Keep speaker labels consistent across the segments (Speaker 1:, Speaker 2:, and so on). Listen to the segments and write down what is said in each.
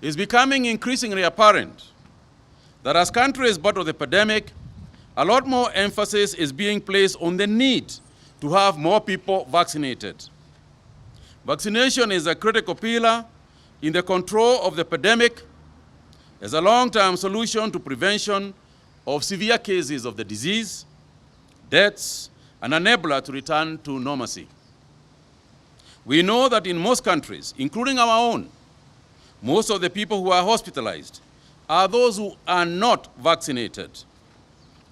Speaker 1: it's becoming increasingly apparent that as countries battle the pandemic, a lot more emphasis is being placed on the need to have more people vaccinated. Vaccination is a critical pillar in the control of the pandemic as a long-term solution to prevention of severe cases of the disease, deaths, and enabler to return to normalcy. We know that in most countries, including our own, most of the people who are hospitalized are those who are not vaccinated.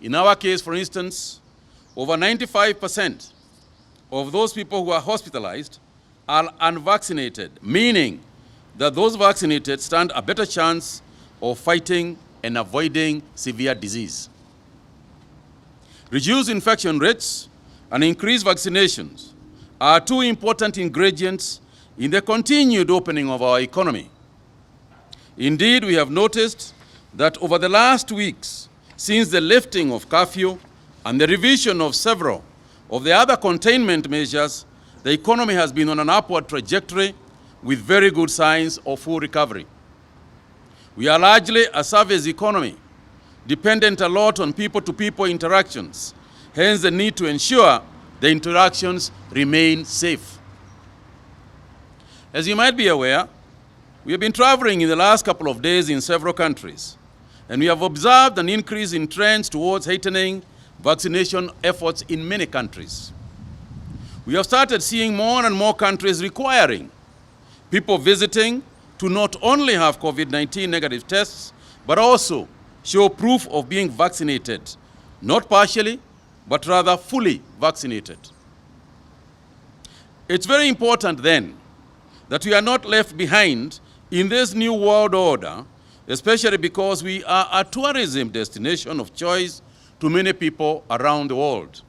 Speaker 1: In our case, for instance, over 95% of those people who are hospitalized are unvaccinated, meaning that those vaccinated stand a better chance of fighting and avoiding severe disease. Reduced infection rates and increased vaccinations are two important ingredients in the continued opening of our economy. Indeed, we have noticed that over the last weeks, since the lifting of curfew and the revision of several of the other containment measures, the economy has been on an upward trajectory with very good signs of full recovery. We are largely a service economy, dependent a lot on people-to-people interactions, hence the need to ensure the interactions remain safe. As you might be aware, we have been traveling in the last couple of days in several countries, and we have observed an increase in trends towards heightening vaccination efforts in many countries. We have started seeing more and more countries requiring people visiting to not only have COVID-19 negative tests, but also show proof of being vaccinated, not partially, but rather fully vaccinated. It's very important then that we are not left behind in this new world order, especially because we are a tourism destination of choice to many people around the world.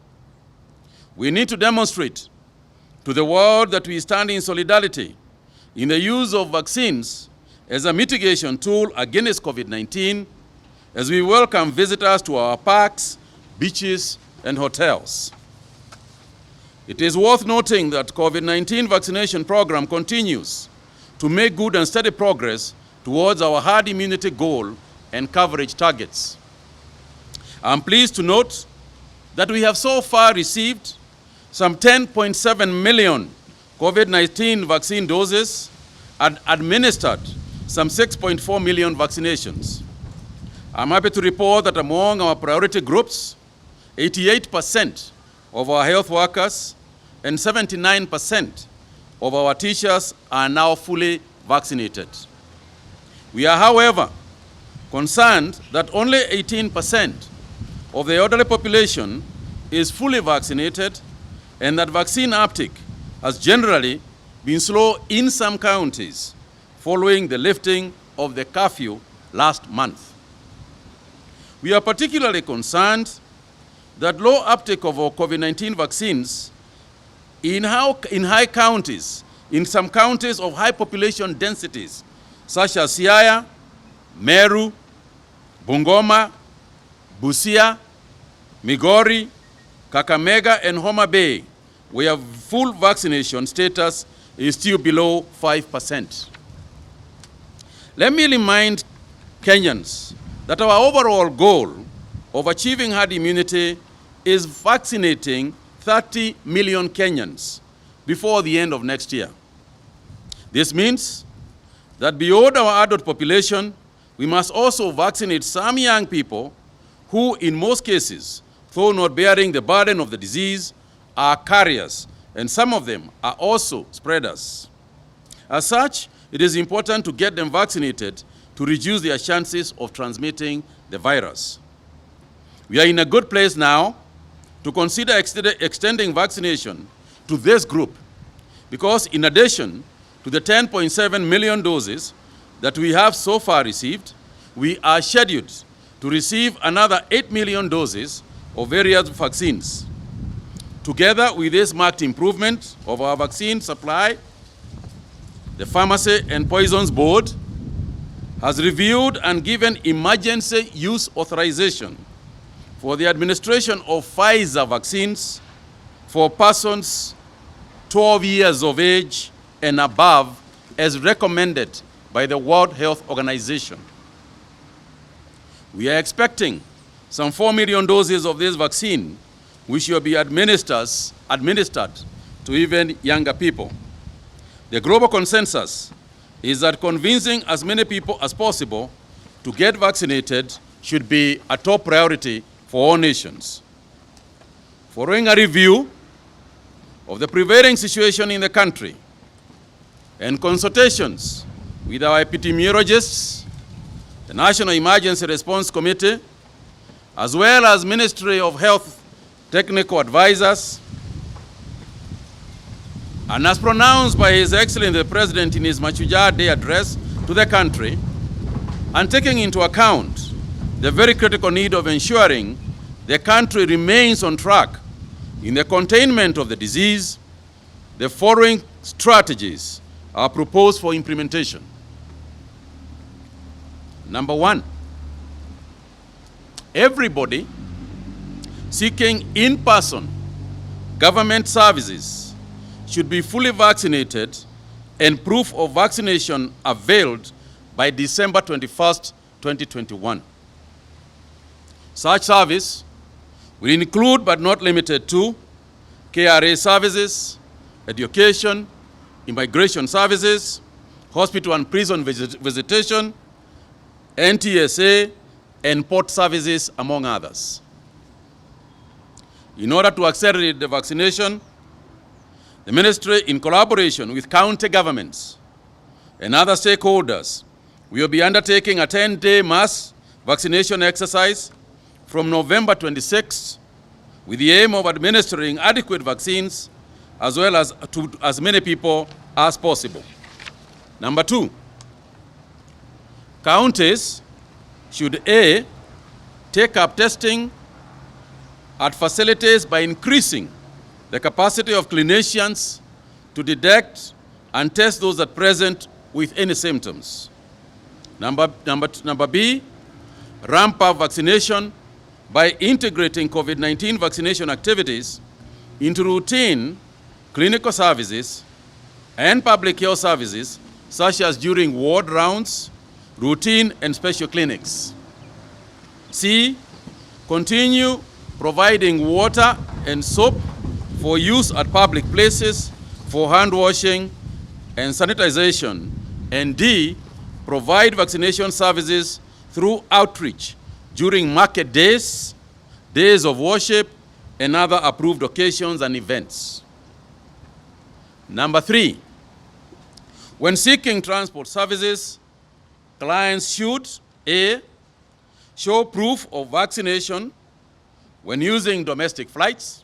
Speaker 1: We need to demonstrate to the world that we stand in solidarity in the use of vaccines as a mitigation tool against COVID-19 as we welcome visitors to our parks, beaches, and hotels. It is worth noting that COVID-19 vaccination program continues to make good and steady progress towards our herd immunity goal and coverage targets. I'm pleased to note that we have so far received some 10.7 million COVID-19 vaccine doses and administered some 6.4 million vaccinations. I'm happy to report that among our priority groups, 88% of our health workers and 79% of our teachers are now fully vaccinated. We are, however, concerned that only 18% of the elderly population is fully vaccinated and that vaccine uptake has generally been slow in some counties following the lifting of the curfew last month. We are particularly concerned that low uptake of our COVID-19 vaccines in high counties, in some counties of high population densities, such as Siaya, Meru, Bungoma, Busia, Migori, Kakamega, and Homa Bay, where full vaccination status is still below 5%. Let me remind Kenyans that our overall goal of achieving herd immunity is vaccinating 30 million Kenyans before the end of next year. This means that beyond our adult population, we must also vaccinate some young people who, in most cases, though not bearing the burden of the disease, are carriers, and some of them are also spreaders. As such, it is important to get them vaccinated to reduce their chances of transmitting the virus. We are in a good place now to consider extending vaccination to this group, because in addition to the 10.7 million doses that we have so far received, we are scheduled to receive another 8 million doses of various vaccines. Together with this marked improvement of our vaccine supply, the Pharmacy and Poisons Board has reviewed and given emergency use authorization for the administration of Pfizer vaccines for persons 12 years of age and above, as recommended by the World Health Organization. We are expecting some 4 million doses of this vaccine, which will be administered to even younger people. The global consensus is that convincing as many people as possible to get vaccinated should be a top priority for all nations. Following a review of the prevailing situation in the country and consultations with our epidemiologists, the National Emergency Response Committee, as well as Ministry of Health technical advisors, and as pronounced by His Excellency the President in his Mashujaa Day address to the country, and taking into account the very critical need of ensuring the country remains on track in the containment of the disease, the following strategies are proposed for implementation. Number one, everybody seeking in-person government services should be fully vaccinated and proof of vaccination availed by December 21st, 2021. Such service will include but not limited to KRA services, education, immigration services, hospital and prison visitation, NTSA, and port services, among others. In order to accelerate the vaccination, the ministry, in collaboration with county governments and other stakeholders, will be undertaking a 10-day mass vaccination exercise from November 26th with the aim of administering adequate vaccines as well as to as many people as possible. Number two, counties should A, take up testing at facilities by increasing the capacity of clinicians to detect and test those that present with any symptoms. Number B, ramp up vaccination by integrating COVID-19 vaccination activities into routine clinical services and public health services, such as during ward rounds, routine and special clinics. C, continue providing water and soap for use at public places for hand washing and sanitization. And D, provide vaccination services through outreach during market days, days of worship, and other approved occasions and events. Number three, when seeking transport services, clients should A, show proof of vaccination when using domestic flights.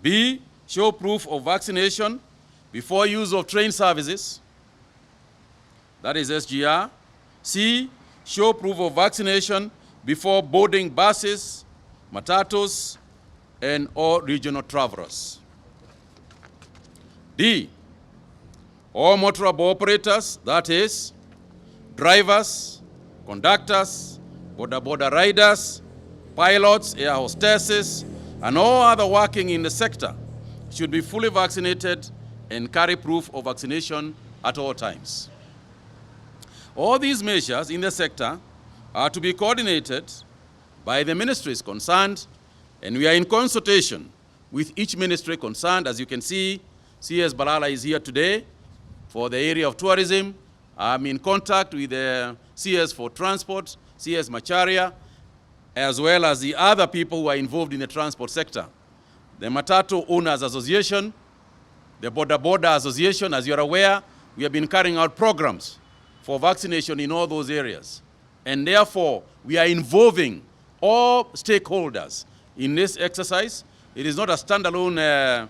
Speaker 1: B, show proof of vaccination before use of train services, that is SGR. C, show proof of vaccination before boarding buses, matatus, and all regional travelers. D, all motorable operators, that is drivers, conductors, border riders, pilots, air hostesses, and all other working in the sector should be fully vaccinated and carry proof of vaccination at all times. All these measures in the sector are to be coordinated by the ministries concerned, and we are in consultation with each ministry concerned. As you can see, CS Balala is here today for the area of tourism. I'm in contact with the CS for transport, CS Macharia, as well as the other people who are involved in the transport sector. The Matatu Owners Association, the Border Association, as you're aware, we have been carrying out programs for vaccination in all those areas. And therefore, we are involving all stakeholders in this exercise. It is not a standalone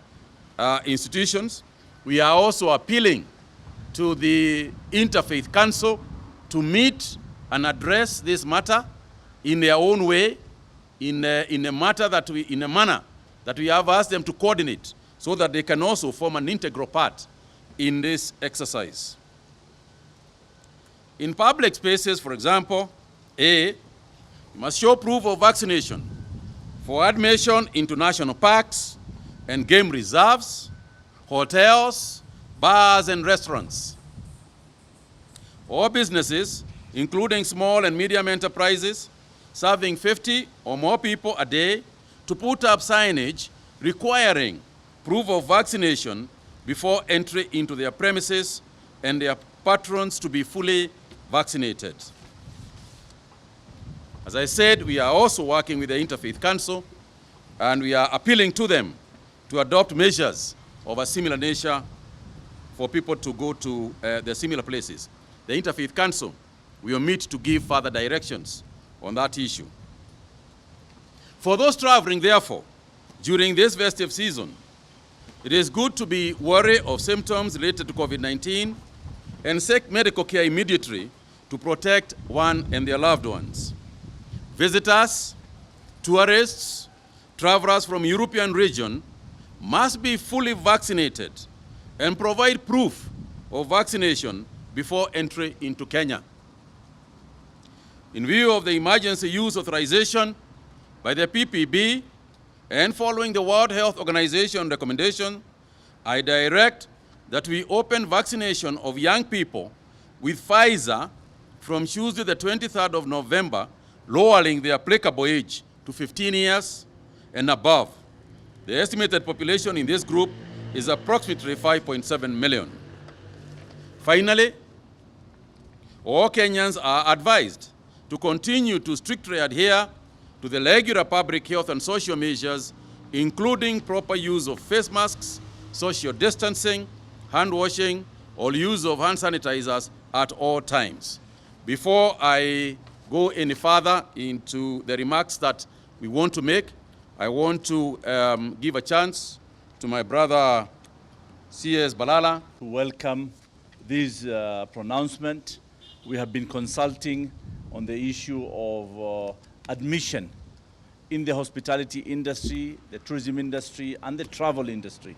Speaker 1: institutions. We are also appealing to the Interfaith Council to meet and address this matter in their own way, in a manner that we have asked them to coordinate so that they can also form an integral part in this exercise. In public spaces, for example, A, you must show proof of vaccination for admission into national parks and game reserves, hotels, bars, and restaurants. or businesses, including small and medium enterprises, serving 50 or more people a day, to put up signage requiring proof of vaccination before entry into their premises, and their patrons to be fully vaccinated. As I said, we are also working with the Interfaith Council, and we are appealing to them to adopt measures of a similar nature for people to go to the similar places. The Interfaith Council will meet to give further directions on that issue. For those traveling, therefore, during this festive season, it is good to be wary of symptoms related to COVID-19 and seek medical care immediately to protect one and their loved ones. Visitors, tourists, travelers from European region must be fully vaccinated and provide proof of vaccination before entry into Kenya. In view of the emergency use authorization by the PPB and following the World Health Organization recommendation, I direct that we open vaccination of young people with Pfizer from Tuesday the 23rd of November, lowering the applicable age to 15 years and above. The estimated population in this group is approximately 5.7 million. Finally, all Kenyans are advised to continue to strictly adhere to the regular public health and social measures, including proper use of face masks, social distancing, hand washing, or use of hand sanitizers at all times. Before I go any further into the remarks that we want to make, I want to give a chance to my brother C.S. Balala
Speaker 2: to welcome this pronouncement. We have been consulting on the issue of admission in the hospitality industry, the tourism industry, and the travel industry,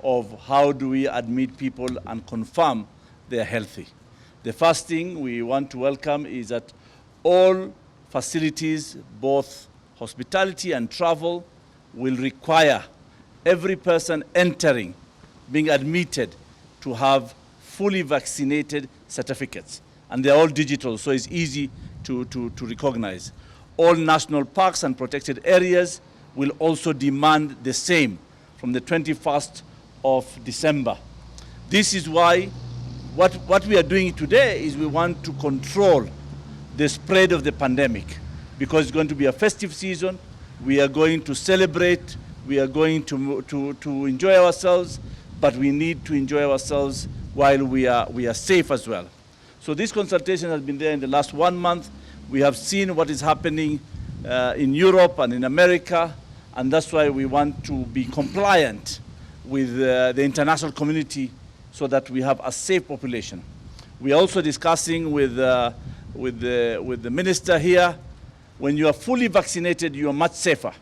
Speaker 2: of how do we admit people and confirm they're healthy. The first thing we want to welcome is that all facilities, both hospitality and travel, will require every person entering, being admitted, to have fully vaccinated certificates. And they're all digital, so it's easy to recognize. All national parks and protected areas will also demand the same from the 21st of December. This is why what we are doing today is we want to control the spread of the pandemic, because it's going to be a festive season. We are going to celebrate, we are going to enjoy ourselves, but we need to enjoy ourselves while we are safe as well. So this consultation has been there in the last 1 month. We have seen what is happening in Europe and in America, and that's why we want to be compliant with the international community so that we have a safe population. We are also discussing with the minister here. When you are fully vaccinated, you are much safer.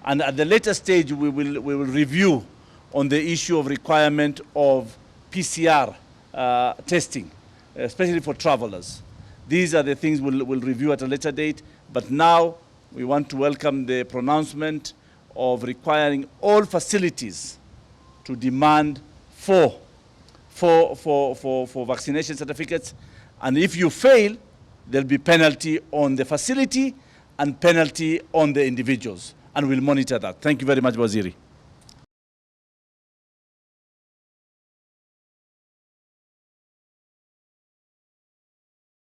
Speaker 2: And at the later stage, we will review on the issue of requirement of PCR testing, especially for travelers. These are the things we'll review at a later date, but now we want to welcome the pronouncement of requiring all facilities to demand for vaccination certificates. And if you fail, there'll be penalty on the facility and penalty on the individuals, and we'll monitor that. Thank you very much, Waziri.